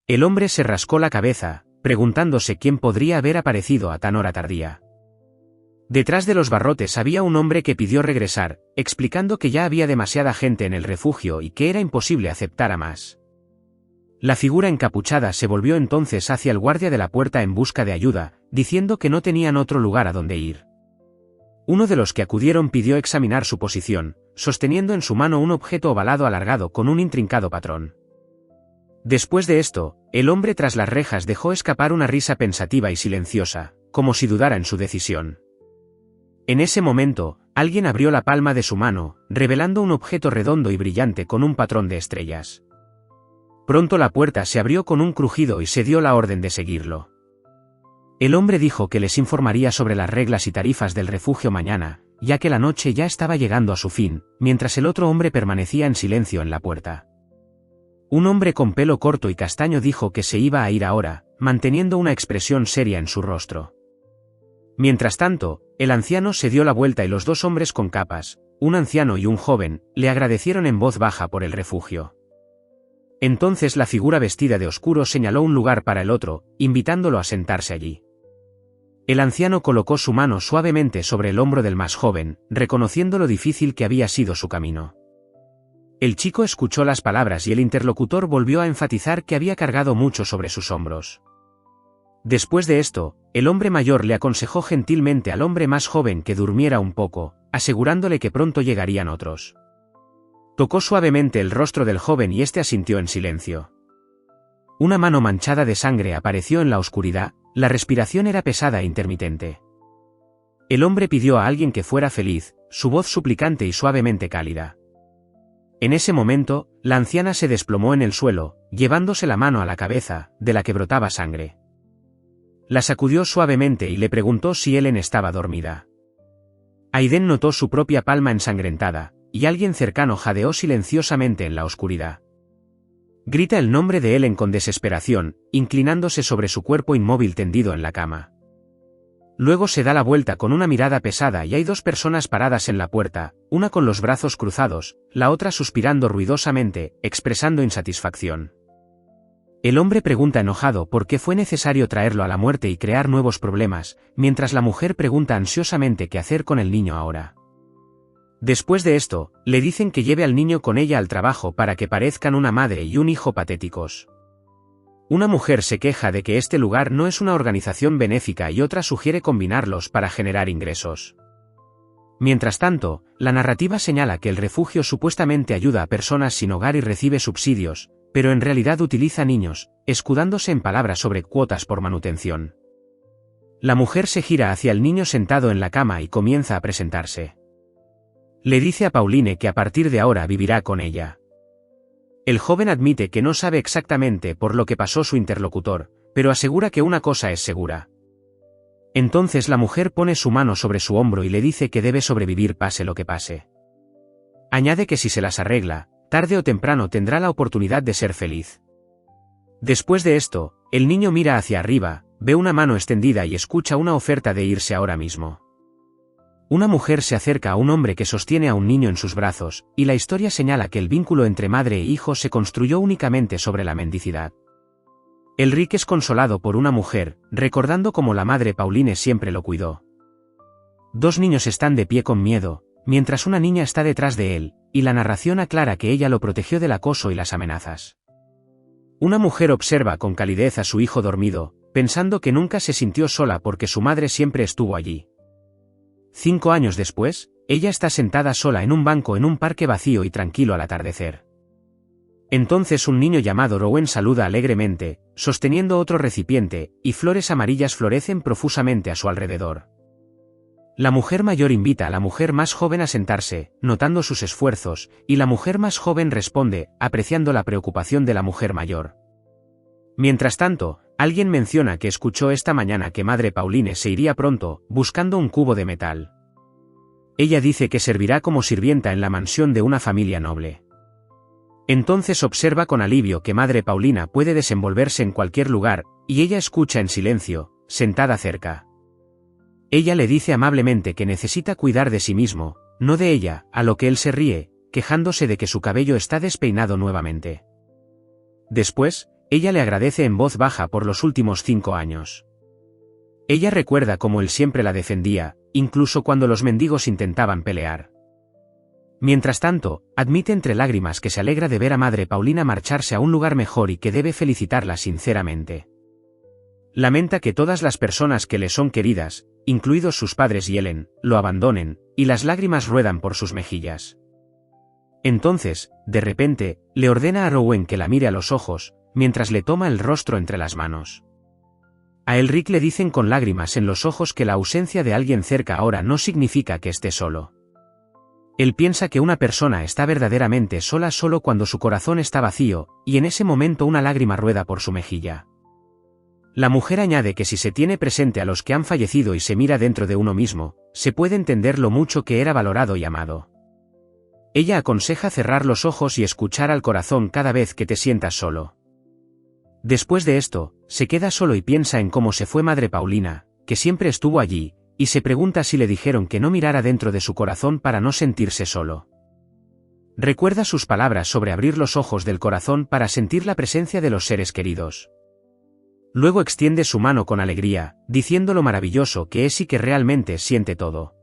El hombre se rascó la cabeza, preguntándose quién podría haber aparecido a tan hora tardía. Detrás de los barrotes había un hombre que pidió regresar, explicando que ya había demasiada gente en el refugio y que era imposible aceptar a más. La figura encapuchada se volvió entonces hacia el guardia de la puerta en busca de ayuda, diciendo que no tenían otro lugar a donde ir. Uno de los que acudieron pidió examinar su posición, sosteniendo en su mano un objeto ovalado alargado con un intrincado patrón. Después de esto, el hombre tras las rejas dejó escapar una risa pensativa y silenciosa, como si dudara en su decisión. En ese momento, alguien abrió la palma de su mano, revelando un objeto redondo y brillante con un patrón de estrellas. Pronto la puerta se abrió con un crujido y se dio la orden de seguirlo. El hombre dijo que les informaría sobre las reglas y tarifas del refugio mañana, ya que la noche ya estaba llegando a su fin, mientras el otro hombre permanecía en silencio en la puerta. Un hombre con pelo corto y castaño dijo que se iba a ir ahora, manteniendo una expresión seria en su rostro. Mientras tanto, el anciano se dio la vuelta y los dos hombres con capas, un anciano y un joven, le agradecieron en voz baja por el refugio. Entonces la figura vestida de oscuro señaló un lugar para el otro, invitándolo a sentarse allí. El anciano colocó su mano suavemente sobre el hombro del más joven, reconociendo lo difícil que había sido su camino. El chico escuchó las palabras y el interlocutor volvió a enfatizar que había cargado mucho sobre sus hombros. Después de esto, el hombre mayor le aconsejó gentilmente al hombre más joven que durmiera un poco, asegurándole que pronto llegarían otros. Tocó suavemente el rostro del joven y éste asintió en silencio. Una mano manchada de sangre apareció en la oscuridad, la respiración era pesada e intermitente. El hombre pidió a alguien que fuera feliz, su voz suplicante y suavemente cálida. En ese momento, la anciana se desplomó en el suelo, llevándose la mano a la cabeza, de la que brotaba sangre. La sacudió suavemente y le preguntó si Helen estaba dormida. Aiden notó su propia palma ensangrentada, y alguien cercano jadeó silenciosamente en la oscuridad. Grita el nombre de Helen con desesperación, inclinándose sobre su cuerpo inmóvil tendido en la cama. Luego se da la vuelta con una mirada pesada y hay dos personas paradas en la puerta, una con los brazos cruzados, la otra suspirando ruidosamente, expresando insatisfacción. El hombre pregunta enojado por qué fue necesario traerlo a la muerte y crear nuevos problemas, mientras la mujer pregunta ansiosamente qué hacer con el niño ahora. Después de esto, le dicen que lleve al niño con ella al trabajo para que parezcan una madre y un hijo patéticos. Una mujer se queja de que este lugar no es una organización benéfica y otra sugiere combinarlos para generar ingresos. Mientras tanto, la narrativa señala que el refugio supuestamente ayuda a personas sin hogar y recibe subsidios, pero en realidad utiliza niños, escudándose en palabras sobre cuotas por manutención. La mujer se gira hacia el niño sentado en la cama y comienza a presentarse. Le dice a Pauline que a partir de ahora vivirá con ella. El joven admite que no sabe exactamente por lo que pasó su interlocutor, pero asegura que una cosa es segura. Entonces la mujer pone su mano sobre su hombro y le dice que debe sobrevivir pase lo que pase. Añade que si se las arregla, tarde o temprano tendrá la oportunidad de ser feliz. Después de esto, el niño mira hacia arriba, ve una mano extendida y escucha una oferta de irse ahora mismo. Una mujer se acerca a un hombre que sostiene a un niño en sus brazos, y la historia señala que el vínculo entre madre e hijo se construyó únicamente sobre la mendicidad. Elric es consolado por una mujer, recordando cómo la madre Pauline siempre lo cuidó. Dos niños están de pie con miedo, mientras una niña está detrás de él, y la narración aclara que ella lo protegió del acoso y las amenazas. Una mujer observa con calidez a su hijo dormido, pensando que nunca se sintió sola porque su madre siempre estuvo allí. 5 años después, ella está sentada sola en un banco en un parque vacío y tranquilo al atardecer. Entonces un niño llamado Rowan saluda alegremente, sosteniendo otro recipiente, y flores amarillas florecen profusamente a su alrededor. La mujer mayor invita a la mujer más joven a sentarse, notando sus esfuerzos, y la mujer más joven responde, apreciando la preocupación de la mujer mayor. Mientras tanto, alguien menciona que escuchó esta mañana que madre Pauline se iría pronto, buscando un cubo de metal. Ella dice que servirá como sirvienta en la mansión de una familia noble. Entonces observa con alivio que madre Paulina puede desenvolverse en cualquier lugar, y ella escucha en silencio, sentada cerca. Ella le dice amablemente que necesita cuidar de sí mismo, no de ella, a lo que él se ríe, quejándose de que su cabello está despeinado nuevamente. Después, ella le agradece en voz baja por los últimos 5 años. Ella recuerda cómo él siempre la defendía, incluso cuando los mendigos intentaban pelear. Mientras tanto, admite entre lágrimas que se alegra de ver a Madre Paulina marcharse a un lugar mejor y que debe felicitarla sinceramente. Lamenta que todas las personas que le son queridas, incluidos sus padres y Ellen, lo abandonen, y las lágrimas ruedan por sus mejillas. Entonces, de repente, le ordena a Rowan que la mire a los ojos, mientras le toma el rostro entre las manos. A Elric le dicen con lágrimas en los ojos que la ausencia de alguien cerca ahora no significa que esté solo. Él piensa que una persona está verdaderamente sola solo cuando su corazón está vacío, y en ese momento una lágrima rueda por su mejilla. La mujer añade que si se tiene presente a los que han fallecido y se mira dentro de uno mismo, se puede entender lo mucho que era valorado y amado. Ella aconseja cerrar los ojos y escuchar al corazón cada vez que te sientas solo. Después de esto, se queda solo y piensa en cómo se fue Madre Paulina, que siempre estuvo allí, y se pregunta si le dijeron que no mirara dentro de su corazón para no sentirse solo. Recuerda sus palabras sobre abrir los ojos del corazón para sentir la presencia de los seres queridos. Luego extiende su mano con alegría, diciendo lo maravilloso que es y que realmente siente todo.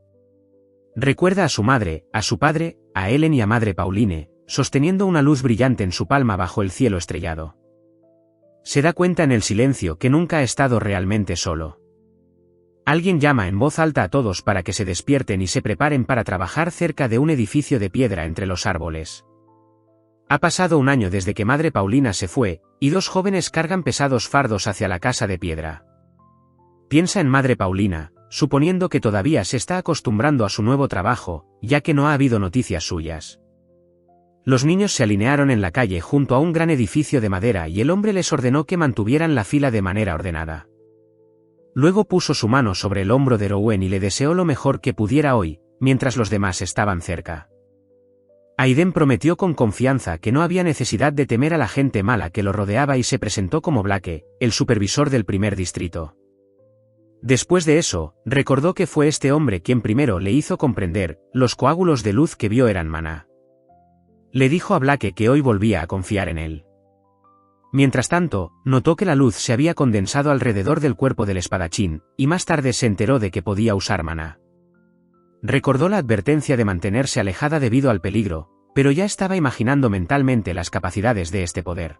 Recuerda a su madre, a su padre, a Ellen y a Madre Pauline, sosteniendo una luz brillante en su palma bajo el cielo estrellado. Se da cuenta en el silencio que nunca ha estado realmente solo. Alguien llama en voz alta a todos para que se despierten y se preparen para trabajar cerca de un edificio de piedra entre los árboles. Ha pasado un año desde que Madre Paulina se fue, y 2 jóvenes cargan pesados fardos hacia la casa de piedra. Piensa en Madre Paulina, suponiendo que todavía se está acostumbrando a su nuevo trabajo, ya que no ha habido noticias suyas. Los niños se alinearon en la calle junto a un gran edificio de madera y el hombre les ordenó que mantuvieran la fila de manera ordenada. Luego puso su mano sobre el hombro de Rowan y le deseó lo mejor que pudiera hoy, mientras los demás estaban cerca. Aiden prometió con confianza que no había necesidad de temer a la gente mala que lo rodeaba y se presentó como Blake, el supervisor del primer distrito. Después de eso, recordó que fue este hombre quien primero le hizo comprender, los coágulos de luz que vio eran maná. Le dijo a Blake que hoy volvía a confiar en él. Mientras tanto, notó que la luz se había condensado alrededor del cuerpo del espadachín, y más tarde se enteró de que podía usar maná. Recordó la advertencia de mantenerse alejada debido al peligro, pero ya estaba imaginando mentalmente las capacidades de este poder.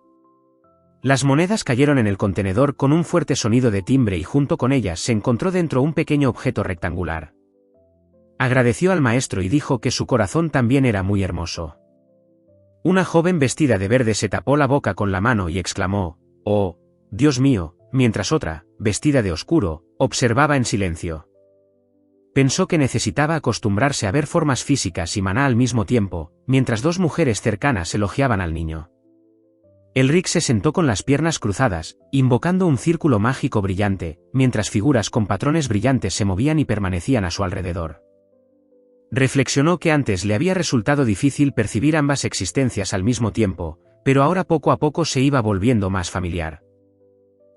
Las monedas cayeron en el contenedor con un fuerte sonido de timbre y junto con ellas se encontró dentro un pequeño objeto rectangular. Agradeció al maestro y dijo que su corazón también era muy hermoso. Una joven vestida de verde se tapó la boca con la mano y exclamó, «Oh, Dios mío», mientras otra, vestida de oscuro, observaba en silencio. Pensó que necesitaba acostumbrarse a ver formas físicas y maná al mismo tiempo, mientras 2 mujeres cercanas elogiaban al niño. Elric se sentó con las piernas cruzadas, invocando un círculo mágico brillante, mientras figuras con patrones brillantes se movían y permanecían a su alrededor. Reflexionó que antes le había resultado difícil percibir ambas existencias al mismo tiempo, pero ahora poco a poco se iba volviendo más familiar.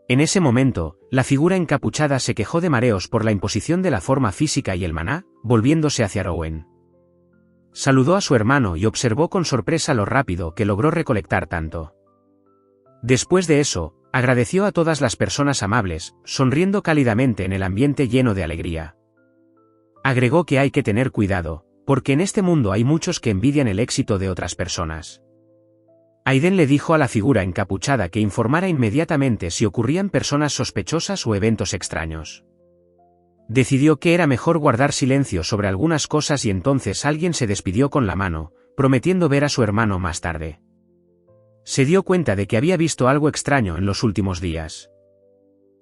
En ese momento, la figura encapuchada se quejó de mareos por la imposición de la forma física y el maná, volviéndose hacia Rowan. Saludó a su hermano y observó con sorpresa lo rápido que logró recolectar tanto. Después de eso, agradeció a todas las personas amables, sonriendo cálidamente en el ambiente lleno de alegría. Agregó que hay que tener cuidado, porque en este mundo hay muchos que envidian el éxito de otras personas. Aiden le dijo a la figura encapuchada que informara inmediatamente si ocurrían personas sospechosas o eventos extraños. Decidió que era mejor guardar silencio sobre algunas cosas y entonces alguien se despidió con la mano, prometiendo ver a su hermano más tarde. Se dio cuenta de que había visto algo extraño en los últimos días.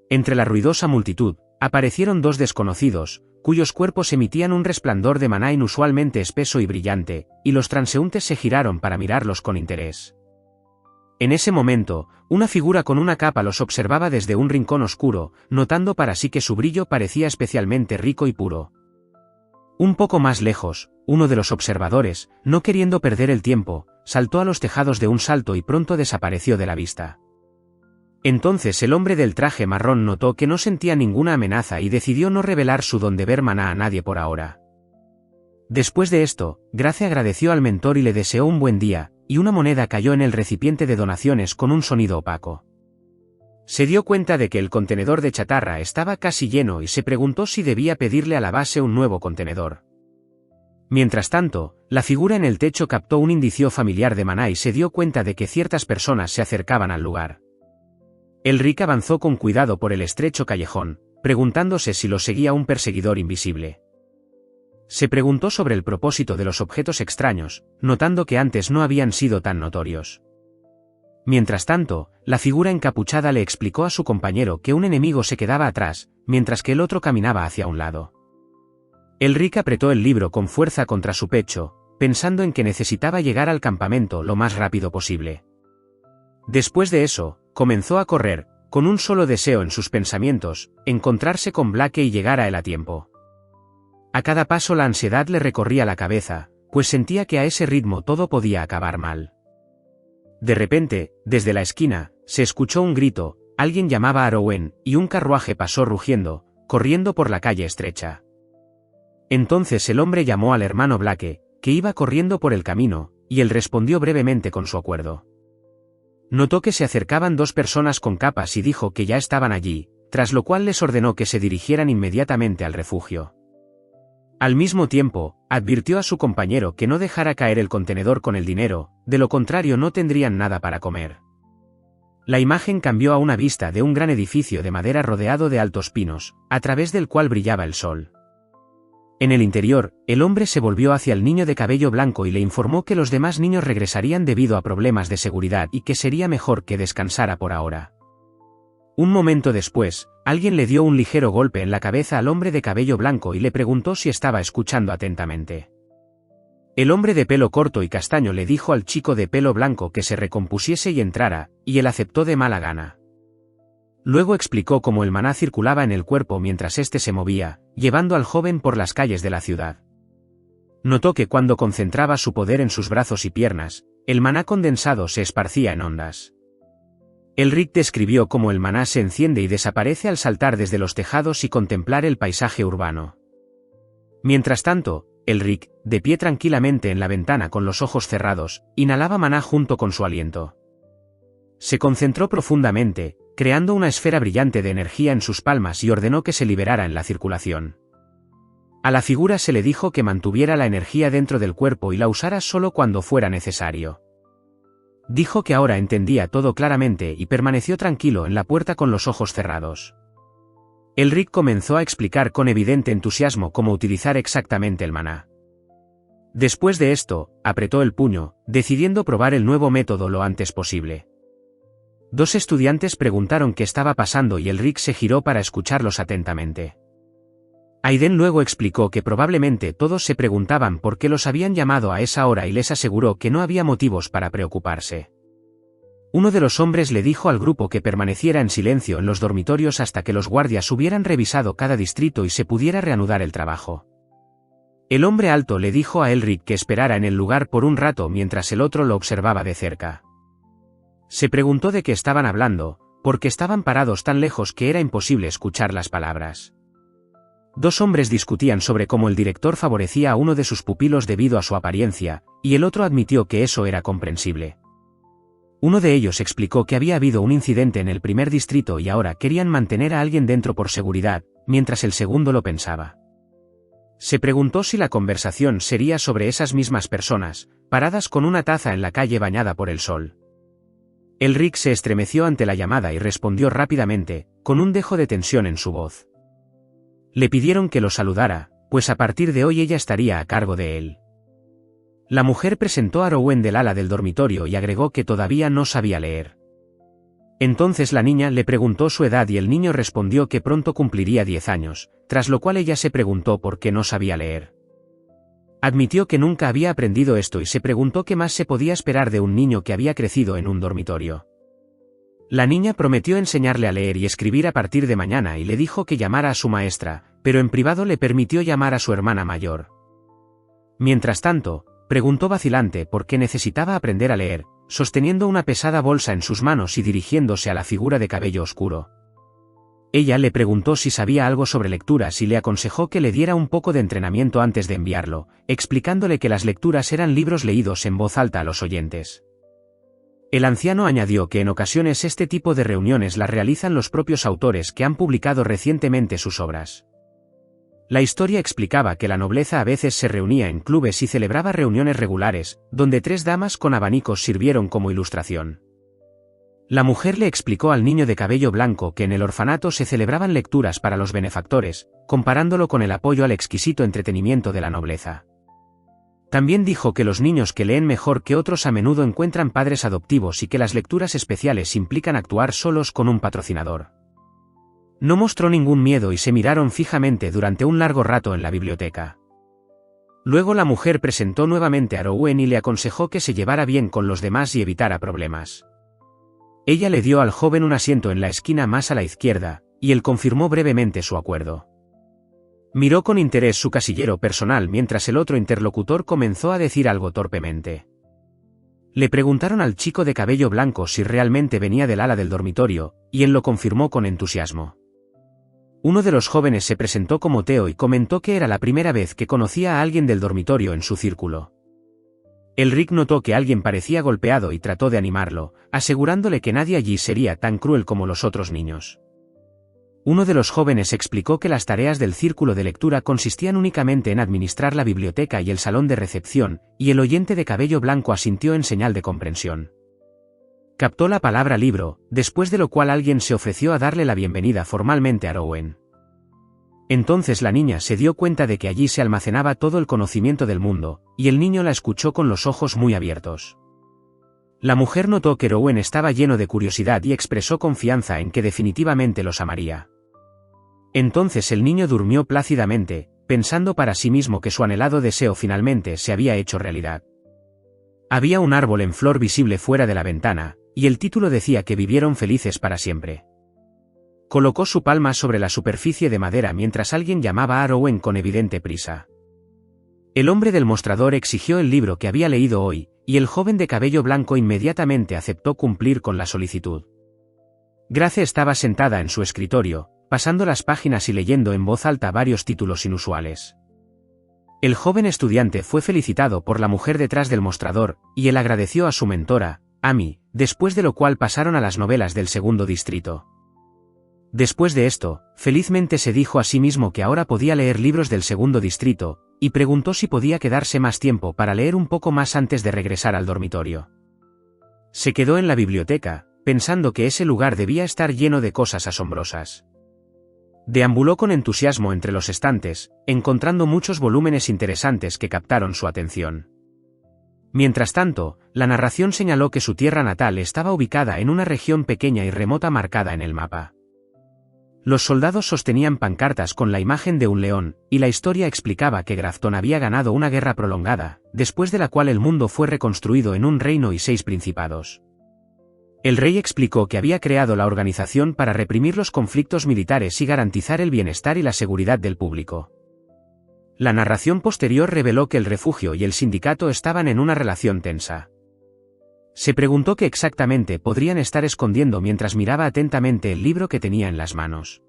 Entre la ruidosa multitud, aparecieron 2 desconocidos, cuyos cuerpos emitían un resplandor de maná inusualmente espeso y brillante, y los transeúntes se giraron para mirarlos con interés. En ese momento, una figura con una capa los observaba desde un rincón oscuro, notando para sí que su brillo parecía especialmente rico y puro. Un poco más lejos, uno de los observadores, no queriendo perder el tiempo, saltó a los tejados de un salto y pronto desapareció de la vista. Entonces el hombre del traje marrón notó que no sentía ninguna amenaza y decidió no revelar su don de ver maná a nadie por ahora. Después de esto, Grace agradeció al mentor y le deseó un buen día, y una moneda cayó en el recipiente de donaciones con un sonido opaco. Se dio cuenta de que el contenedor de chatarra estaba casi lleno y se preguntó si debía pedirle a la base un nuevo contenedor. Mientras tanto, la figura en el techo captó un indicio familiar de maná y se dio cuenta de que ciertas personas se acercaban al lugar. Elric avanzó con cuidado por el estrecho callejón, preguntándose si lo seguía un perseguidor invisible. Se preguntó sobre el propósito de los objetos extraños, notando que antes no habían sido tan notorios. Mientras tanto, la figura encapuchada le explicó a su compañero que un enemigo se quedaba atrás, mientras que el otro caminaba hacia un lado. Elric apretó el libro con fuerza contra su pecho, pensando en que necesitaba llegar al campamento lo más rápido posible. Después de eso, comenzó a correr, con un solo deseo en sus pensamientos, encontrarse con Blake y llegar a él a tiempo. A cada paso la ansiedad le recorría la cabeza, pues sentía que a ese ritmo todo podía acabar mal. De repente, desde la esquina, se escuchó un grito, alguien llamaba a Arwen, y un carruaje pasó rugiendo, corriendo por la calle estrecha. Entonces el hombre llamó al hermano Blake, que iba corriendo por el camino, y él respondió brevemente con su acuerdo. Notó que se acercaban dos personas con capas y dijo que ya estaban allí, tras lo cual les ordenó que se dirigieran inmediatamente al refugio. Al mismo tiempo, advirtió a su compañero que no dejara caer el contenedor con el dinero, de lo contrario no tendrían nada para comer. La imagen cambió a una vista de un gran edificio de madera rodeado de altos pinos, a través del cual brillaba el sol. En el interior, el hombre se volvió hacia el niño de cabello blanco y le informó que los demás niños regresarían debido a problemas de seguridad y que sería mejor que descansara por ahora. Un momento después, alguien le dio un ligero golpe en la cabeza al hombre de cabello blanco y le preguntó si estaba escuchando atentamente. El hombre de pelo corto y castaño le dijo al chico de pelo blanco que se recompusiese y entrara, y él aceptó de mala gana. Luego explicó cómo el maná circulaba en el cuerpo mientras éste se movía, llevando al joven por las calles de la ciudad. Notó que cuando concentraba su poder en sus brazos y piernas, el maná condensado se esparcía en ondas. Elric describió cómo el maná se enciende y desaparece al saltar desde los tejados y contemplar el paisaje urbano. Mientras tanto, Elric, de pie tranquilamente en la ventana con los ojos cerrados, inhalaba maná junto con su aliento. Se concentró profundamente, creando una esfera brillante de energía en sus palmas y ordenó que se liberara en la circulación. A la figura se le dijo que mantuviera la energía dentro del cuerpo y la usara solo cuando fuera necesario. Dijo que ahora entendía todo claramente y permaneció tranquilo en la puerta con los ojos cerrados. Elric comenzó a explicar con evidente entusiasmo cómo utilizar exactamente el maná. Después de esto, apretó el puño, decidiendo probar el nuevo método lo antes posible. Dos estudiantes preguntaron qué estaba pasando y Elric se giró para escucharlos atentamente. Aiden luego explicó que probablemente todos se preguntaban por qué los habían llamado a esa hora y les aseguró que no había motivos para preocuparse. Uno de los hombres le dijo al grupo que permaneciera en silencio en los dormitorios hasta que los guardias hubieran revisado cada distrito y se pudiera reanudar el trabajo. El hombre alto le dijo a Elric que esperara en el lugar por un rato mientras el otro lo observaba de cerca. Se preguntó de qué estaban hablando, porque estaban parados tan lejos que era imposible escuchar las palabras. Dos hombres discutían sobre cómo el director favorecía a uno de sus pupilos debido a su apariencia, y el otro admitió que eso era comprensible. Uno de ellos explicó que había habido un incidente en el primer distrito y ahora querían mantener a alguien dentro por seguridad, mientras el segundo lo pensaba. Se preguntó si la conversación sería sobre esas mismas personas, paradas con una taza en la calle bañada por el sol. Elric se estremeció ante la llamada y respondió rápidamente, con un dejo de tensión en su voz. Le pidieron que lo saludara, pues a partir de hoy ella estaría a cargo de él. La mujer presentó a Arwen del ala del dormitorio y agregó que todavía no sabía leer. Entonces la niña le preguntó su edad y el niño respondió que pronto cumpliría 10 años, tras lo cual ella se preguntó por qué no sabía leer. Admitió que nunca había aprendido esto y se preguntó qué más se podía esperar de un niño que había crecido en un dormitorio. La niña prometió enseñarle a leer y escribir a partir de mañana y le dijo que llamara a su maestra, pero en privado le permitió llamar a su hermana mayor. Mientras tanto, preguntó vacilante por qué necesitaba aprender a leer, sosteniendo una pesada bolsa en sus manos y dirigiéndose a la figura de cabello oscuro. Ella le preguntó si sabía algo sobre lecturas y le aconsejó que le diera un poco de entrenamiento antes de enviarlo, explicándole que las lecturas eran libros leídos en voz alta a los oyentes. El anciano añadió que en ocasiones este tipo de reuniones las realizan los propios autores que han publicado recientemente sus obras. La historia explicaba que la nobleza a veces se reunía en clubes y celebraba reuniones regulares, donde 3 damas con abanicos sirvieron como ilustración. La mujer le explicó al niño de cabello blanco que en el orfanato se celebraban lecturas para los benefactores, comparándolo con el apoyo al exquisito entretenimiento de la nobleza. También dijo que los niños que leen mejor que otros a menudo encuentran padres adoptivos y que las lecturas especiales implican actuar solos con un patrocinador. No mostró ningún miedo y se miraron fijamente durante un largo rato en la biblioteca. Luego la mujer presentó nuevamente a Rowen y le aconsejó que se llevara bien con los demás y evitara problemas. Ella le dio al joven un asiento en la esquina más a la izquierda, y él confirmó brevemente su acuerdo. Miró con interés su casillero personal mientras el otro interlocutor comenzó a decir algo torpemente. Le preguntaron al chico de cabello blanco si realmente venía del ala del dormitorio, y él lo confirmó con entusiasmo. Uno de los jóvenes se presentó como Theo y comentó que era la primera vez que conocía a alguien del dormitorio en su círculo. Elric notó que alguien parecía golpeado y trató de animarlo, asegurándole que nadie allí sería tan cruel como los otros niños. Uno de los jóvenes explicó que las tareas del círculo de lectura consistían únicamente en administrar la biblioteca y el salón de recepción, y el oyente de cabello blanco asintió en señal de comprensión. Captó la palabra libro, después de lo cual alguien se ofreció a darle la bienvenida formalmente a Rowen. Entonces la niña se dio cuenta de que allí se almacenaba todo el conocimiento del mundo, y el niño la escuchó con los ojos muy abiertos. La mujer notó que Rowen estaba lleno de curiosidad y expresó confianza en que definitivamente los amaría. Entonces el niño durmió plácidamente, pensando para sí mismo que su anhelado deseo finalmente se había hecho realidad. Había un árbol en flor visible fuera de la ventana, y el título decía que vivieron felices para siempre. Colocó su palma sobre la superficie de madera mientras alguien llamaba a Rowen con evidente prisa. El hombre del mostrador exigió el libro que había leído hoy, y el joven de cabello blanco inmediatamente aceptó cumplir con la solicitud. Grace estaba sentada en su escritorio, pasando las páginas y leyendo en voz alta varios títulos inusuales. El joven estudiante fue felicitado por la mujer detrás del mostrador, y él agradeció a su mentora, Amy, después de lo cual pasaron a las novelas del segundo distrito. Después de esto, felizmente se dijo a sí mismo que ahora podía leer libros del segundo distrito, y preguntó si podía quedarse más tiempo para leer un poco más antes de regresar al dormitorio. Se quedó en la biblioteca, pensando que ese lugar debía estar lleno de cosas asombrosas. Deambuló con entusiasmo entre los estantes, encontrando muchos volúmenes interesantes que captaron su atención. Mientras tanto, la narración señaló que su tierra natal estaba ubicada en una región pequeña y remota marcada en el mapa. Los soldados sostenían pancartas con la imagen de un león, y la historia explicaba que Grafton había ganado una guerra prolongada, después de la cual el mundo fue reconstruido en un reino y 6 principados. El rey explicó que había creado la organización para reprimir los conflictos militares y garantizar el bienestar y la seguridad del público. La narración posterior reveló que el refugio y el sindicato estaban en una relación tensa. Se preguntó qué exactamente podrían estar escondiendo mientras miraba atentamente el libro que tenía en las manos.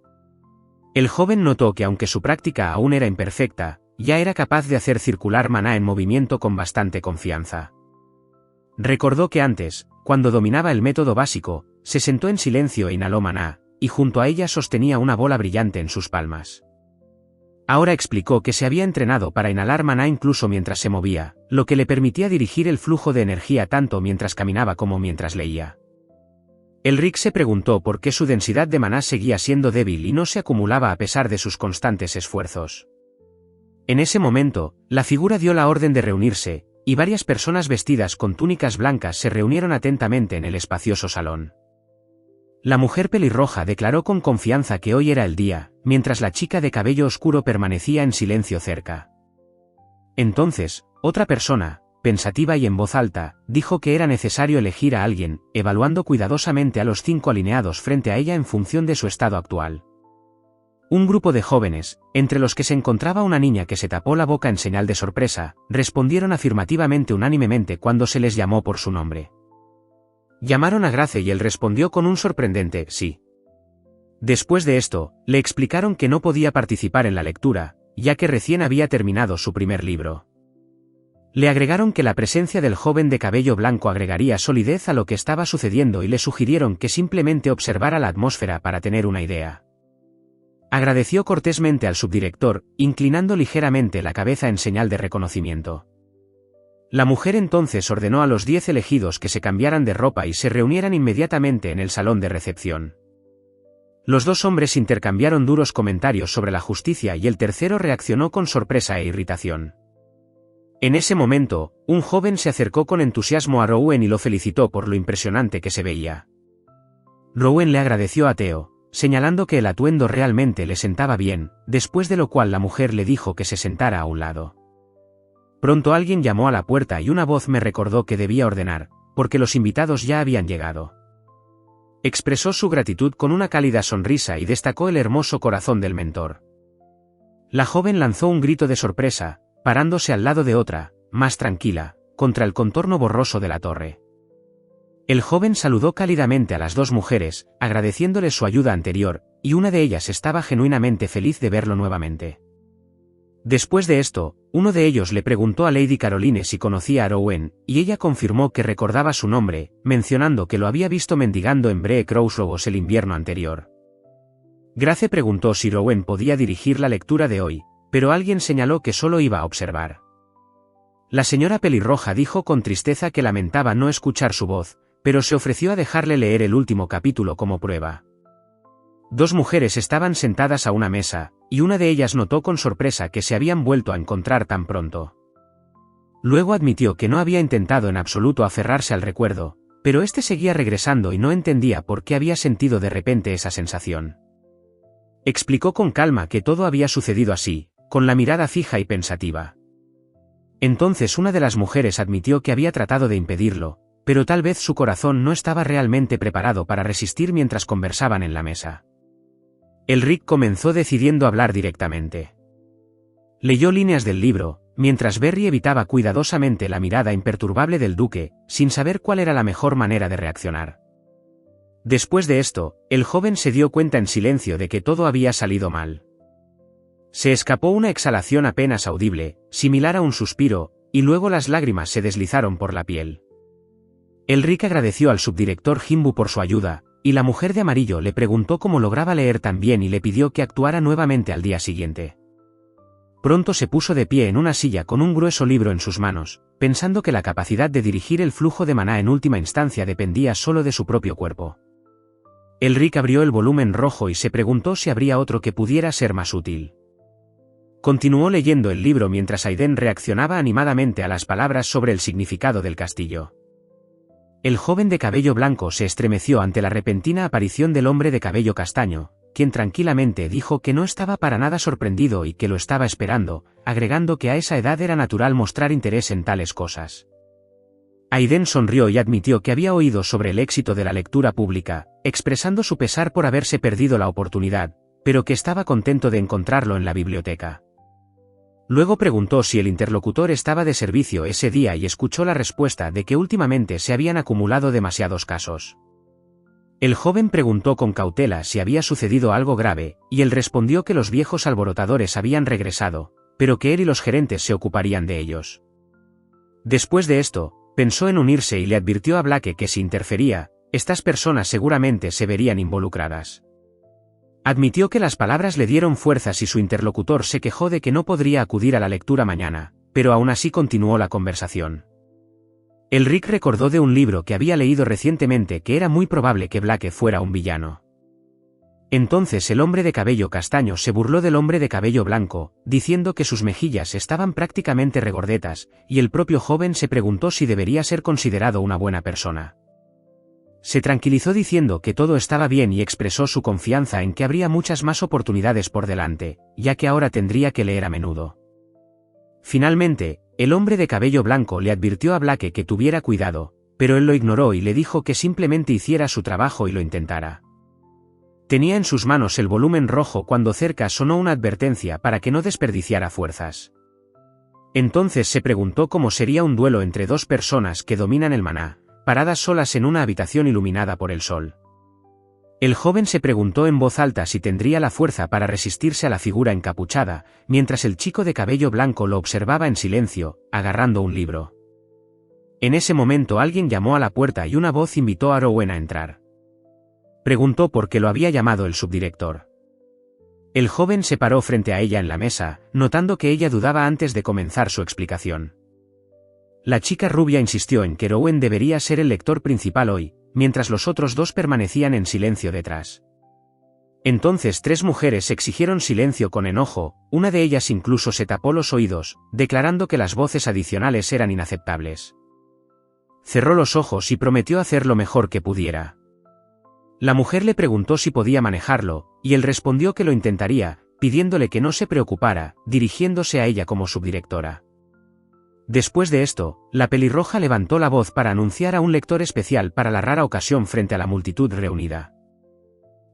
El joven notó que aunque su práctica aún era imperfecta, ya era capaz de hacer circular maná en movimiento con bastante confianza. Recordó que antes, cuando dominaba el método básico, se sentó en silencio e inhaló maná, y junto a ella sostenía una bola brillante en sus palmas. Ahora explicó que se había entrenado para inhalar maná incluso mientras se movía, lo que le permitía dirigir el flujo de energía tanto mientras caminaba como mientras leía. Elric se preguntó por qué su densidad de maná seguía siendo débil y no se acumulaba a pesar de sus constantes esfuerzos. En ese momento, la figura dio la orden de reunirse, y varias personas vestidas con túnicas blancas se reunieron atentamente en el espacioso salón. La mujer pelirroja declaró con confianza que hoy era el día, mientras la chica de cabello oscuro permanecía en silencio cerca. Entonces, otra persona, pensativa y en voz alta, dijo que era necesario elegir a alguien, evaluando cuidadosamente a los 5 alineados frente a ella en función de su estado actual. Un grupo de jóvenes, entre los que se encontraba una niña que se tapó la boca en señal de sorpresa, respondieron afirmativamente unánimemente cuando se les llamó por su nombre. Llamaron a Grace y él respondió con un sorprendente sí. Después de esto, le explicaron que no podía participar en la lectura, ya que recién había terminado su primer libro. Le agregaron que la presencia del joven de cabello blanco agregaría solidez a lo que estaba sucediendo y le sugirieron que simplemente observara la atmósfera para tener una idea. Agradeció cortésmente al subdirector, inclinando ligeramente la cabeza en señal de reconocimiento. La mujer entonces ordenó a los 10 elegidos que se cambiaran de ropa y se reunieran inmediatamente en el salón de recepción. Los dos hombres intercambiaron duros comentarios sobre la justicia y el tercero reaccionó con sorpresa e irritación. En ese momento, un joven se acercó con entusiasmo a Rowan y lo felicitó por lo impresionante que se veía. Rowan le agradeció a Theo, señalando que el atuendo realmente le sentaba bien, después de lo cual la mujer le dijo que se sentara a un lado. Pronto alguien llamó a la puerta y una voz me recordó que debía ordenar, porque los invitados ya habían llegado. Expresó su gratitud con una cálida sonrisa y destacó el hermoso corazón del mentor. La joven lanzó un grito de sorpresa, parándose al lado de otra, más tranquila, contra el contorno borroso de la torre. El joven saludó cálidamente a las dos mujeres, agradeciéndoles su ayuda anterior, y una de ellas estaba genuinamente feliz de verlo nuevamente. Después de esto, uno de ellos le preguntó a Lady Caroline si conocía a Rowan, y ella confirmó que recordaba su nombre, mencionando que lo había visto mendigando en Bree Crossroads el invierno anterior. Grace preguntó si Rowan podía dirigir la lectura de hoy, pero alguien señaló que solo iba a observar. La señora pelirroja dijo con tristeza que lamentaba no escuchar su voz, pero se ofreció a dejarle leer el último capítulo como prueba. Dos mujeres estaban sentadas a una mesa, y una de ellas notó con sorpresa que se habían vuelto a encontrar tan pronto. Luego admitió que no había intentado en absoluto aferrarse al recuerdo, pero este seguía regresando y no entendía por qué había sentido de repente esa sensación. Explicó con calma que todo había sucedido así, con la mirada fija y pensativa. Entonces una de las mujeres admitió que había tratado de impedirlo, pero tal vez su corazón no estaba realmente preparado para resistir mientras conversaban en la mesa. Elric comenzó decidiendo hablar directamente. Leyó líneas del libro, mientras Berry evitaba cuidadosamente la mirada imperturbable del duque, sin saber cuál era la mejor manera de reaccionar. Después de esto, el joven se dio cuenta en silencio de que todo había salido mal. Se escapó una exhalación apenas audible, similar a un suspiro, y luego las lágrimas se deslizaron por la piel. Elric agradeció al subdirector Jimbu por su ayuda, y la mujer de amarillo le preguntó cómo lograba leer tan bien y le pidió que actuara nuevamente al día siguiente. Pronto se puso de pie en una silla con un grueso libro en sus manos, pensando que la capacidad de dirigir el flujo de maná en última instancia dependía solo de su propio cuerpo. Elric abrió el volumen rojo y se preguntó si habría otro que pudiera ser más útil. Continuó leyendo el libro mientras Aiden reaccionaba animadamente a las palabras sobre el significado del castillo. El joven de cabello blanco se estremeció ante la repentina aparición del hombre de cabello castaño, quien tranquilamente dijo que no estaba para nada sorprendido y que lo estaba esperando, agregando que a esa edad era natural mostrar interés en tales cosas. Aiden sonrió y admitió que había oído sobre el éxito de la lectura pública, expresando su pesar por haberse perdido la oportunidad, pero que estaba contento de encontrarlo en la biblioteca. Luego preguntó si el interlocutor estaba de servicio ese día y escuchó la respuesta de que últimamente se habían acumulado demasiados casos. El joven preguntó con cautela si había sucedido algo grave, y él respondió que los viejos alborotadores habían regresado, pero que él y los gerentes se ocuparían de ellos. Después de esto, pensó en unirse y le advirtió a Blake que si interfería, estas personas seguramente se verían involucradas. Admitió que las palabras le dieron fuerzas y su interlocutor se quejó de que no podría acudir a la lectura mañana, pero aún así continuó la conversación. Elric recordó de un libro que había leído recientemente que era muy probable que Blake fuera un villano. Entonces el hombre de cabello castaño se burló del hombre de cabello blanco, diciendo que sus mejillas estaban prácticamente regordetas, y el propio joven se preguntó si debería ser considerado una buena persona. Se tranquilizó diciendo que todo estaba bien y expresó su confianza en que habría muchas más oportunidades por delante, ya que ahora tendría que leer a menudo. Finalmente, el hombre de cabello blanco le advirtió a Blake que tuviera cuidado, pero él lo ignoró y le dijo que simplemente hiciera su trabajo y lo intentara. Tenía en sus manos el volumen rojo cuando cerca sonó una advertencia para que no desperdiciara fuerzas. Entonces se preguntó cómo sería un duelo entre dos personas que dominan el maná, paradas solas en una habitación iluminada por el sol. El joven se preguntó en voz alta si tendría la fuerza para resistirse a la figura encapuchada, mientras el chico de cabello blanco lo observaba en silencio, agarrando un libro. En ese momento alguien llamó a la puerta y una voz invitó a Rowan a entrar. Preguntó por qué lo había llamado el subdirector. El joven se paró frente a ella en la mesa, notando que ella dudaba antes de comenzar su explicación. La chica rubia insistió en que Rowan debería ser el lector principal hoy, mientras los otros dos permanecían en silencio detrás. Entonces 3 mujeres exigieron silencio con enojo, una de ellas incluso se tapó los oídos, declarando que las voces adicionales eran inaceptables. Cerró los ojos y prometió hacer lo mejor que pudiera. La mujer le preguntó si podía manejarlo, y él respondió que lo intentaría, pidiéndole que no se preocupara, dirigiéndose a ella como subdirectora. Después de esto, la pelirroja levantó la voz para anunciar a un lector especial para la rara ocasión frente a la multitud reunida.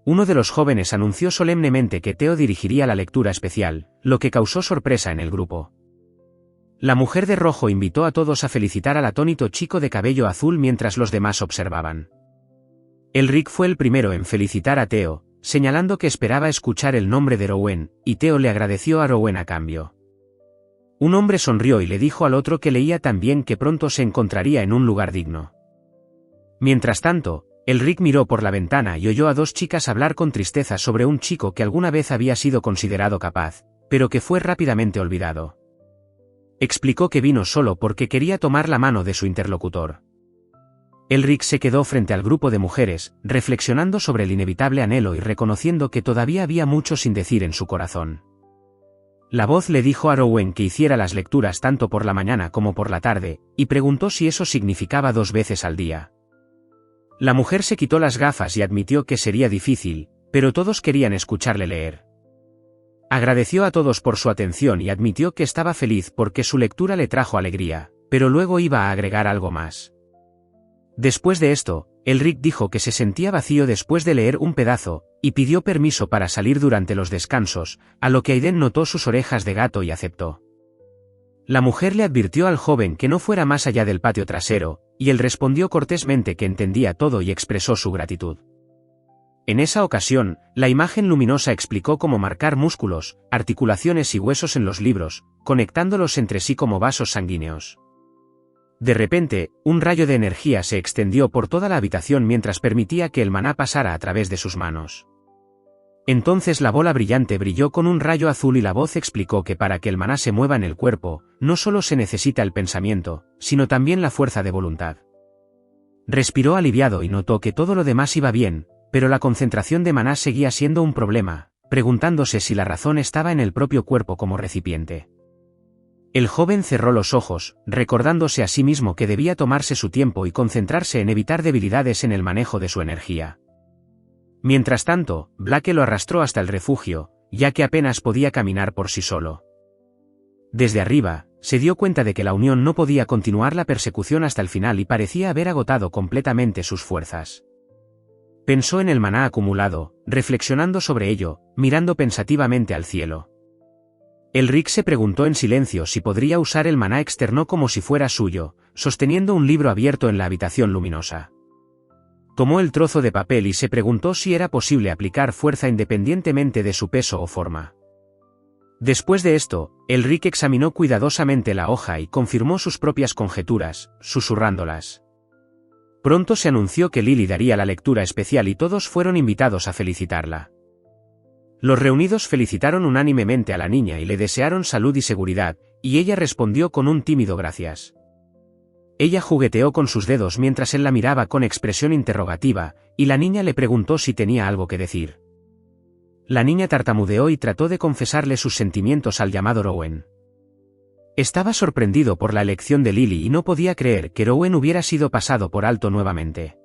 Uno de los jóvenes anunció solemnemente que Theo dirigiría la lectura especial, lo que causó sorpresa en el grupo. La mujer de rojo invitó a todos a felicitar al atónito chico de cabello azul mientras los demás observaban. Elric fue el primero en felicitar a Theo, señalando que esperaba escuchar el nombre de Rowan, y Theo le agradeció a Rowan a cambio. Un hombre sonrió y le dijo al otro que leía tan bien que pronto se encontraría en un lugar digno. Mientras tanto, Elric miró por la ventana y oyó a 2 chicas hablar con tristeza sobre un chico que alguna vez había sido considerado capaz, pero que fue rápidamente olvidado. Explicó que vino solo porque quería tomar la mano de su interlocutor. Elric se quedó frente al grupo de mujeres, reflexionando sobre el inevitable anhelo y reconociendo que todavía había mucho sin decir en su corazón. La voz le dijo a Rowan que hiciera las lecturas tanto por la mañana como por la tarde, y preguntó si eso significaba 2 veces al día. La mujer se quitó las gafas y admitió que sería difícil, pero todos querían escucharle leer. Agradeció a todos por su atención y admitió que estaba feliz porque su lectura le trajo alegría, pero luego iba a agregar algo más. Después de esto, Elric dijo que se sentía vacío después de leer un pedazo, y pidió permiso para salir durante los descansos, a lo que Aiden notó sus orejas de gato y aceptó. La mujer le advirtió al joven que no fuera más allá del patio trasero, y él respondió cortésmente que entendía todo y expresó su gratitud. En esa ocasión, la imagen luminosa explicó cómo marcar músculos, articulaciones y huesos en los libros, conectándolos entre sí como vasos sanguíneos. De repente, un rayo de energía se extendió por toda la habitación mientras permitía que el maná pasara a través de sus manos. Entonces la bola brillante brilló con un rayo azul y la voz explicó que para que el maná se mueva en el cuerpo, no solo se necesita el pensamiento, sino también la fuerza de voluntad. Respiró aliviado y notó que todo lo demás iba bien, pero la concentración de maná seguía siendo un problema, preguntándose si la razón estaba en el propio cuerpo como recipiente. El joven cerró los ojos, recordándose a sí mismo que debía tomarse su tiempo y concentrarse en evitar debilidades en el manejo de su energía. Mientras tanto, Blake lo arrastró hasta el refugio, ya que apenas podía caminar por sí solo. Desde arriba, se dio cuenta de que la Unión no podía continuar la persecución hasta el final y parecía haber agotado completamente sus fuerzas. Pensó en el maná acumulado, reflexionando sobre ello, mirando pensativamente al cielo. Elric se preguntó en silencio si podría usar el maná externo como si fuera suyo, sosteniendo un libro abierto en la habitación luminosa. Tomó el trozo de papel y se preguntó si era posible aplicar fuerza independientemente de su peso o forma. Después de esto, Elric examinó cuidadosamente la hoja y confirmó sus propias conjeturas, susurrándolas. Pronto se anunció que Lily daría la lectura especial y todos fueron invitados a felicitarla. Los reunidos felicitaron unánimemente a la niña y le desearon salud y seguridad, y ella respondió con un tímido gracias. Ella jugueteó con sus dedos mientras él la miraba con expresión interrogativa, y la niña le preguntó si tenía algo que decir. La niña tartamudeó y trató de confesarle sus sentimientos al llamado Rowan. Estaba sorprendido por la elección de Lily y no podía creer que Rowan hubiera sido pasado por alto nuevamente.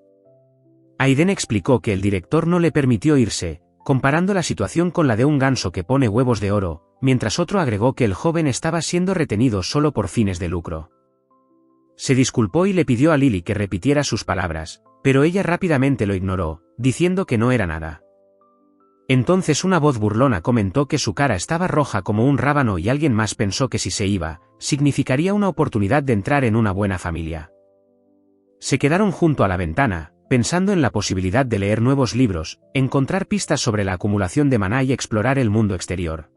Aiden explicó que el director no le permitió irse, comparando la situación con la de un ganso que pone huevos de oro, mientras otro agregó que el joven estaba siendo retenido solo por fines de lucro. Se disculpó y le pidió a Lily que repitiera sus palabras, pero ella rápidamente lo ignoró, diciendo que no era nada. Entonces una voz burlona comentó que su cara estaba roja como un rábano y alguien más pensó que si se iba, significaría una oportunidad de entrar en una buena familia. Se quedaron junto a la ventana, pensando en la posibilidad de leer nuevos libros, encontrar pistas sobre la acumulación de maná y explorar el mundo exterior.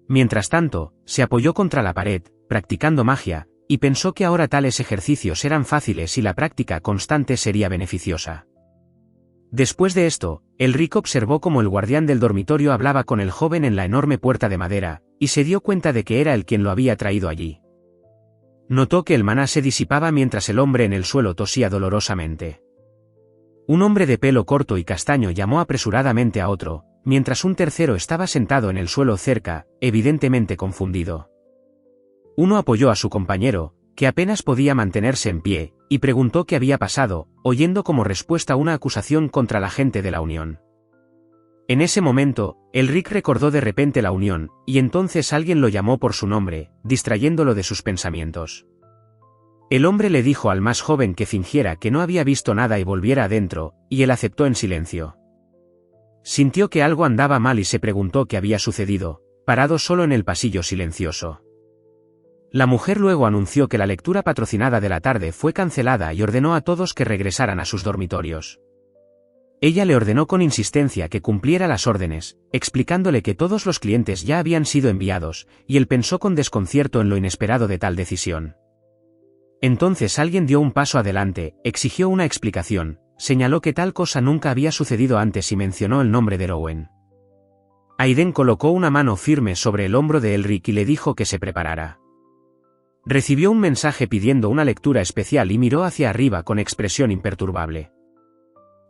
Mientras tanto, se apoyó contra la pared, practicando magia, y pensó que ahora tales ejercicios eran fáciles y la práctica constante sería beneficiosa. Después de esto, Elric observó cómo el guardián del dormitorio hablaba con el joven en la enorme puerta de madera, y se dio cuenta de que era él quien lo había traído allí. Notó que el maná se disipaba mientras el hombre en el suelo tosía dolorosamente. Un hombre de pelo corto y castaño llamó apresuradamente a otro, mientras un tercero estaba sentado en el suelo cerca, evidentemente confundido. Uno apoyó a su compañero, que apenas podía mantenerse en pie, y preguntó qué había pasado, oyendo como respuesta una acusación contra la gente de la Unión. En ese momento, Elric recordó de repente la Unión, y entonces alguien lo llamó por su nombre, distrayéndolo de sus pensamientos. El hombre le dijo al más joven que fingiera que no había visto nada y volviera adentro, y él aceptó en silencio. Sintió que algo andaba mal y se preguntó qué había sucedido, parado solo en el pasillo silencioso. La mujer luego anunció que la lectura patrocinada de la tarde fue cancelada y ordenó a todos que regresaran a sus dormitorios. Ella le ordenó con insistencia que cumpliera las órdenes, explicándole que todos los clientes ya habían sido enviados, y él pensó con desconcierto en lo inesperado de tal decisión. Entonces alguien dio un paso adelante, exigió una explicación, señaló que tal cosa nunca había sucedido antes y mencionó el nombre de Rowen. Aiden colocó una mano firme sobre el hombro de Elric y le dijo que se preparara. Recibió un mensaje pidiendo una lectura especial y miró hacia arriba con expresión imperturbable.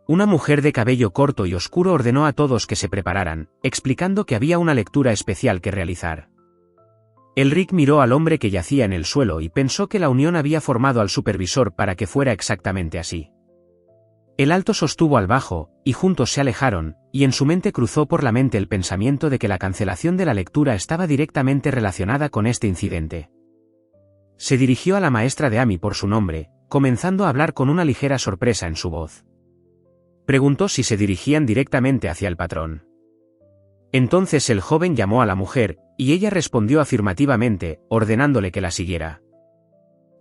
Una mujer de cabello corto y oscuro ordenó a todos que se prepararan, explicando que había una lectura especial que realizar. Elric miró al hombre que yacía en el suelo y pensó que la Unión había formado al supervisor para que fuera exactamente así. El alto sostuvo al bajo, y juntos se alejaron, y en su mente cruzó por la mente el pensamiento de que la cancelación de la lectura estaba directamente relacionada con este incidente. Se dirigió a la maestra de Amy por su nombre, comenzando a hablar con una ligera sorpresa en su voz. Preguntó si se dirigían directamente hacia el patrón. Entonces el joven llamó a la mujer, y ella respondió afirmativamente, ordenándole que la siguiera.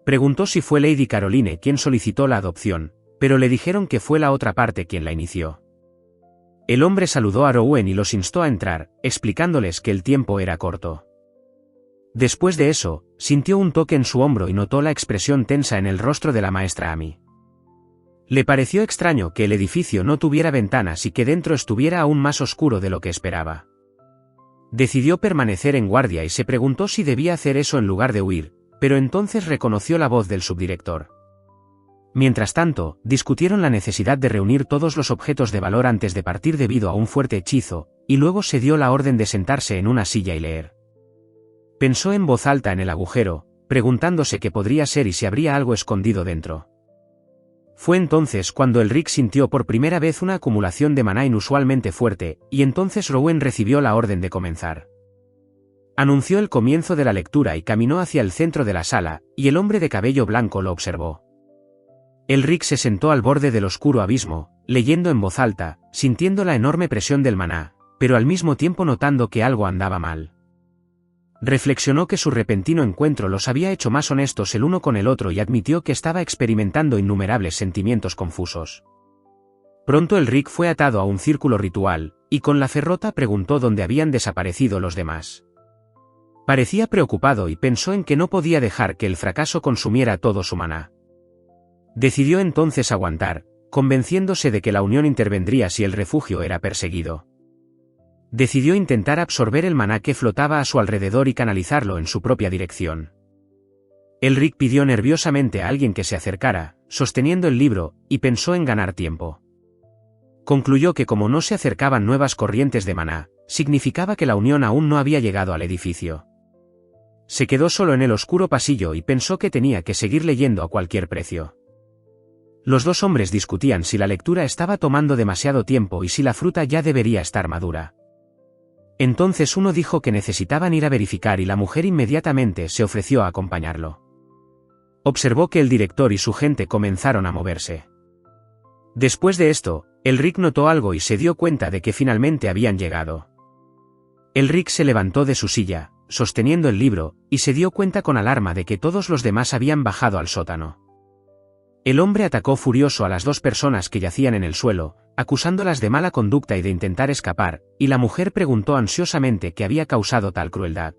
Preguntó si fue Lady Caroline quien solicitó la adopción, pero le dijeron que fue la otra parte quien la inició. El hombre saludó a Rowen y los instó a entrar, explicándoles que el tiempo era corto. Después de eso, sintió un toque en su hombro y notó la expresión tensa en el rostro de la maestra Amy. Le pareció extraño que el edificio no tuviera ventanas y que dentro estuviera aún más oscuro de lo que esperaba. Decidió permanecer en guardia y se preguntó si debía hacer eso en lugar de huir, pero entonces reconoció la voz del subdirector. Mientras tanto, discutieron la necesidad de reunir todos los objetos de valor antes de partir debido a un fuerte hechizo, y luego se dio la orden de sentarse en una silla y leer. Pensó en voz alta en el agujero, preguntándose qué podría ser y si habría algo escondido dentro. Fue entonces cuando Elric sintió por primera vez una acumulación de maná inusualmente fuerte, y entonces Rowen recibió la orden de comenzar. Anunció el comienzo de la lectura y caminó hacia el centro de la sala, y el hombre de cabello blanco lo observó. Elric se sentó al borde del oscuro abismo, leyendo en voz alta, sintiendo la enorme presión del maná, pero al mismo tiempo notando que algo andaba mal. Reflexionó que su repentino encuentro los había hecho más honestos el uno con el otro y admitió que estaba experimentando innumerables sentimientos confusos. Pronto Elric fue atado a un círculo ritual, y con la ferrota preguntó dónde habían desaparecido los demás. Parecía preocupado y pensó en que no podía dejar que el fracaso consumiera todo su maná. Decidió entonces aguantar, convenciéndose de que la Unión intervendría si el refugio era perseguido. Decidió intentar absorber el maná que flotaba a su alrededor y canalizarlo en su propia dirección. Elric pidió nerviosamente a alguien que se acercara, sosteniendo el libro, y pensó en ganar tiempo. Concluyó que como no se acercaban nuevas corrientes de maná, significaba que la Unión aún no había llegado al edificio. Se quedó solo en el oscuro pasillo y pensó que tenía que seguir leyendo a cualquier precio. Los dos hombres discutían si la lectura estaba tomando demasiado tiempo y si la fruta ya debería estar madura. Entonces uno dijo que necesitaban ir a verificar y la mujer inmediatamente se ofreció a acompañarlo. Observó que el director y su gente comenzaron a moverse. Después de esto, Elric notó algo y se dio cuenta de que finalmente habían llegado. Elric se levantó de su silla, sosteniendo el libro, y se dio cuenta con alarma de que todos los demás habían bajado al sótano. El hombre atacó furioso a las dos personas que yacían en el suelo, acusándolas de mala conducta y de intentar escapar, y la mujer preguntó ansiosamente qué había causado tal crueldad.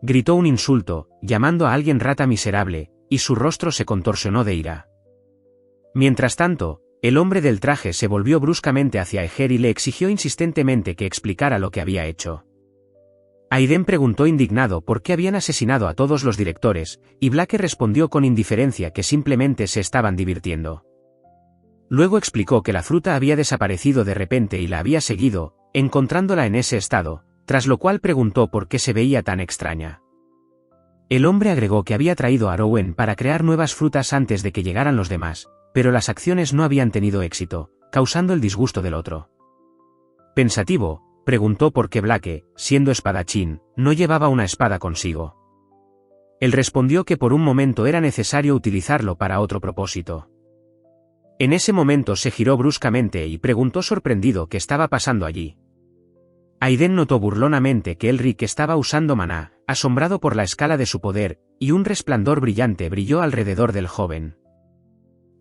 Gritó un insulto, llamando a alguien rata miserable, y su rostro se contorsionó de ira. Mientras tanto, el hombre del traje se volvió bruscamente hacia Eger y le exigió insistentemente que explicara lo que había hecho. Aiden preguntó indignado por qué habían asesinado a todos los directores, y Blake respondió con indiferencia que simplemente se estaban divirtiendo. Luego explicó que la fruta había desaparecido de repente y la había seguido, encontrándola en ese estado, tras lo cual preguntó por qué se veía tan extraña. El hombre agregó que había traído a Rowan para crear nuevas frutas antes de que llegaran los demás, pero las acciones no habían tenido éxito, causando el disgusto del otro. Pensativo, preguntó por qué Blake, siendo espadachín, no llevaba una espada consigo. Él respondió que por un momento era necesario utilizarlo para otro propósito. En ese momento se giró bruscamente y preguntó sorprendido qué estaba pasando allí. Aiden notó burlonamente que Elric estaba usando maná, asombrado por la escala de su poder, y un resplandor brillante brilló alrededor del joven.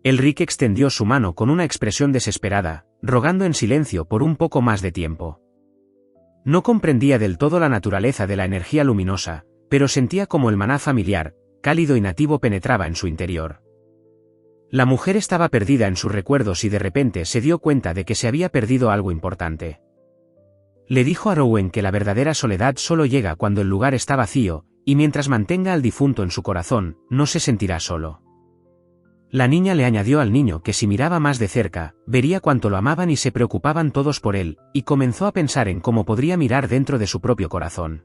Elric extendió su mano con una expresión desesperada, rogando en silencio por un poco más de tiempo. No comprendía del todo la naturaleza de la energía luminosa, pero sentía como el maná familiar, cálido y nativo penetraba en su interior. La mujer estaba perdida en sus recuerdos y de repente se dio cuenta de que se había perdido algo importante. Le dijo a Rowan que la verdadera soledad solo llega cuando el lugar está vacío, y mientras mantenga al difunto en su corazón, no se sentirá solo. La niña le añadió al niño que si miraba más de cerca, vería cuánto lo amaban y se preocupaban todos por él, y comenzó a pensar en cómo podría mirar dentro de su propio corazón.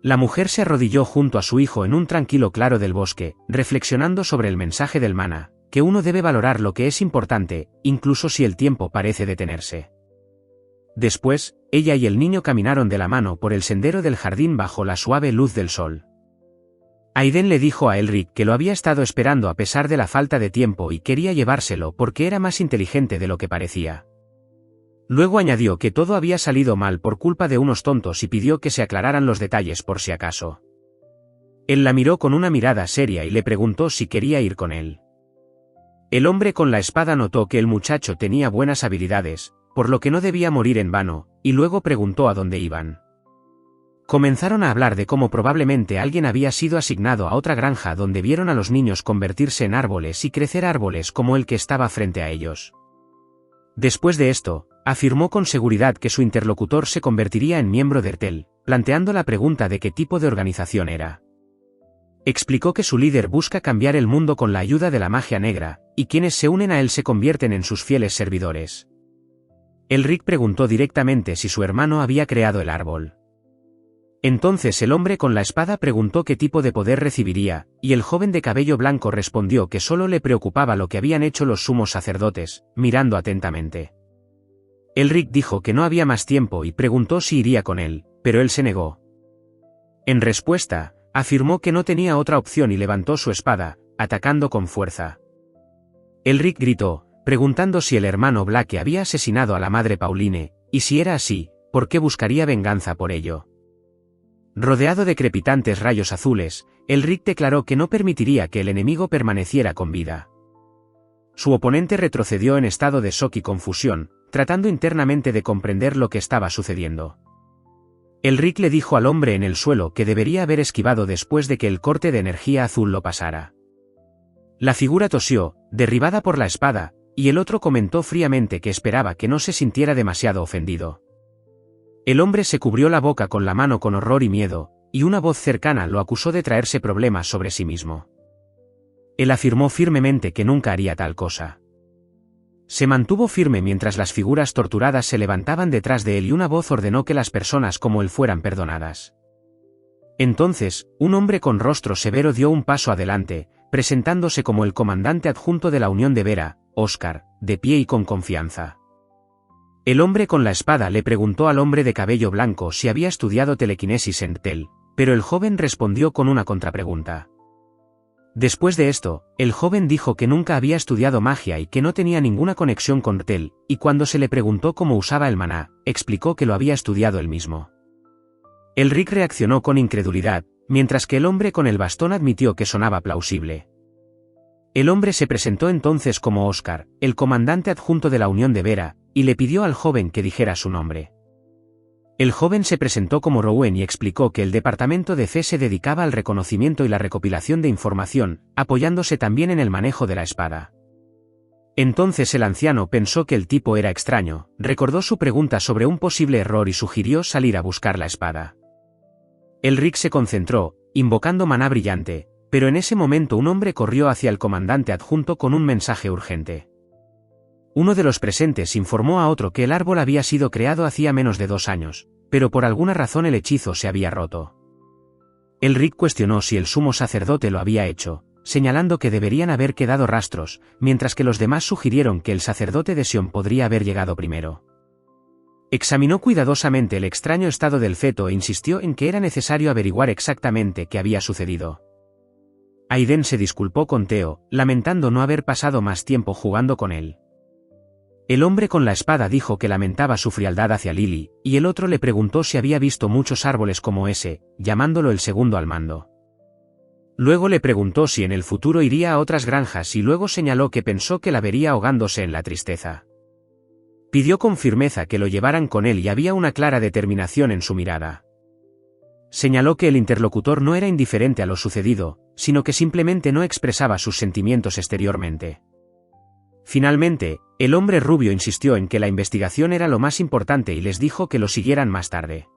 La mujer se arrodilló junto a su hijo en un tranquilo claro del bosque, reflexionando sobre el mensaje del maná, que uno debe valorar lo que es importante, incluso si el tiempo parece detenerse. Después, ella y el niño caminaron de la mano por el sendero del jardín bajo la suave luz del sol. Aiden le dijo a Elric que lo había estado esperando a pesar de la falta de tiempo y quería llevárselo porque era más inteligente de lo que parecía. Luego añadió que todo había salido mal por culpa de unos tontos y pidió que se aclararan los detalles por si acaso. Él la miró con una mirada seria y le preguntó si quería ir con él. El hombre con la espada notó que el muchacho tenía buenas habilidades, por lo que no debía morir en vano, y luego preguntó a dónde iban. Comenzaron a hablar de cómo probablemente alguien había sido asignado a otra granja donde vieron a los niños convertirse en árboles y crecer árboles como el que estaba frente a ellos. Después de esto, afirmó con seguridad que su interlocutor se convertiría en miembro de Ertel, planteando la pregunta de qué tipo de organización era. Explicó que su líder busca cambiar el mundo con la ayuda de la magia negra, y quienes se unen a él se convierten en sus fieles servidores. Elric preguntó directamente si su hermano había creado el árbol. Entonces el hombre con la espada preguntó qué tipo de poder recibiría, y el joven de cabello blanco respondió que solo le preocupaba lo que habían hecho los sumos sacerdotes, mirando atentamente. Elric dijo que no había más tiempo y preguntó si iría con él, pero él se negó. En respuesta, afirmó que no tenía otra opción y levantó su espada, atacando con fuerza. Elric gritó, preguntando si el hermano Blake había asesinado a la madre Pauline, y si era así, ¿por qué buscaría venganza por ello? Rodeado de crepitantes rayos azules, Elric declaró que no permitiría que el enemigo permaneciera con vida. Su oponente retrocedió en estado de shock y confusión, tratando internamente de comprender lo que estaba sucediendo. Elric le dijo al hombre en el suelo que debería haber esquivado después de que el corte de energía azul lo pasara. La figura tosió, derribada por la espada, y el otro comentó fríamente que esperaba que no se sintiera demasiado ofendido. El hombre se cubrió la boca con la mano con horror y miedo, y una voz cercana lo acusó de traerse problemas sobre sí mismo. Él afirmó firmemente que nunca haría tal cosa. Se mantuvo firme mientras las figuras torturadas se levantaban detrás de él y una voz ordenó que las personas como él fueran perdonadas. Entonces, un hombre con rostro severo dio un paso adelante, presentándose como el comandante adjunto de la Unión de Vera, Oscar, de pie y con confianza. El hombre con la espada le preguntó al hombre de cabello blanco si había estudiado telequinesis en Ertel, pero el joven respondió con una contrapregunta. Después de esto, el joven dijo que nunca había estudiado magia y que no tenía ninguna conexión con Ertel, y cuando se le preguntó cómo usaba el maná, explicó que lo había estudiado él mismo. Elric reaccionó con incredulidad, mientras que el hombre con el bastón admitió que sonaba plausible. El hombre se presentó entonces como Oscar, el comandante adjunto de la Unión de Vera, y le pidió al joven que dijera su nombre. El joven se presentó como Rowen y explicó que el departamento de fe se dedicaba al reconocimiento y la recopilación de información, apoyándose también en el manejo de la espada. Entonces el anciano pensó que el tipo era extraño, recordó su pregunta sobre un posible error y sugirió salir a buscar la espada. Elric se concentró, invocando maná brillante, pero en ese momento un hombre corrió hacia el comandante adjunto con un mensaje urgente. Uno de los presentes informó a otro que el árbol había sido creado hacía menos de 2 años, pero por alguna razón el hechizo se había roto. Elric cuestionó si el sumo sacerdote lo había hecho, señalando que deberían haber quedado rastros, mientras que los demás sugirieron que el sacerdote de Sion podría haber llegado primero. Examinó cuidadosamente el extraño estado del feto e insistió en que era necesario averiguar exactamente qué había sucedido. Aiden se disculpó con Theo, lamentando no haber pasado más tiempo jugando con él. El hombre con la espada dijo que lamentaba su frialdad hacia Lily, y el otro le preguntó si había visto muchos árboles como ese, llamándolo el segundo al mando. Luego le preguntó si en el futuro iría a otras granjas y luego señaló que pensó que la vería ahogándose en la tristeza. Pidió con firmeza que lo llevaran con él y había una clara determinación en su mirada. Señaló que el interlocutor no era indiferente a lo sucedido, sino que simplemente no expresaba sus sentimientos exteriormente. Finalmente, el hombre rubio insistió en que la investigación era lo más importante y les dijo que lo siguieran más tarde.